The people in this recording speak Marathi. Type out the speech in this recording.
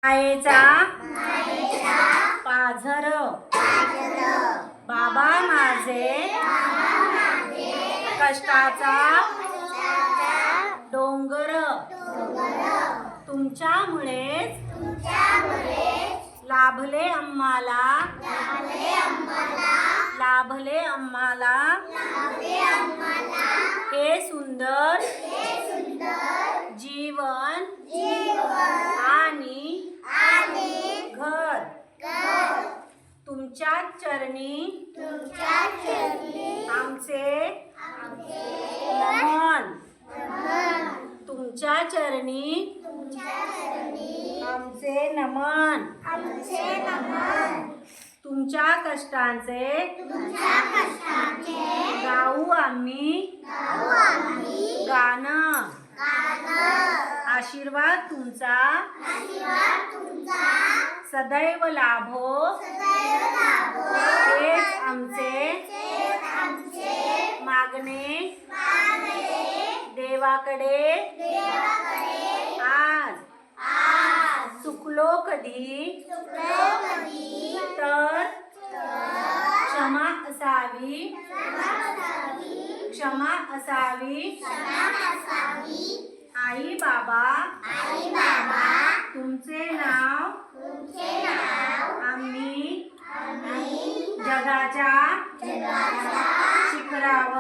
मायेचा पाझर बाबा माझे कष्टाचा डोंगर तुमच्यामुळेच लाभले आम्हाला हे सुंदर जीवन आणि घर तुमच्या चरणी आमचे नमन तुमच्या चरणी आमचे नमन तुमच्या कष्टांचे गाऊ आम्ही गाणं आशीर्वाद तुमचा सदैव लाभो हेच आमचे मागणे देवाकडे आज चुकलो कधी तर क्षमा असावी आई बाबा तुमचे नाव आम्ही जगाच्या शिखरावर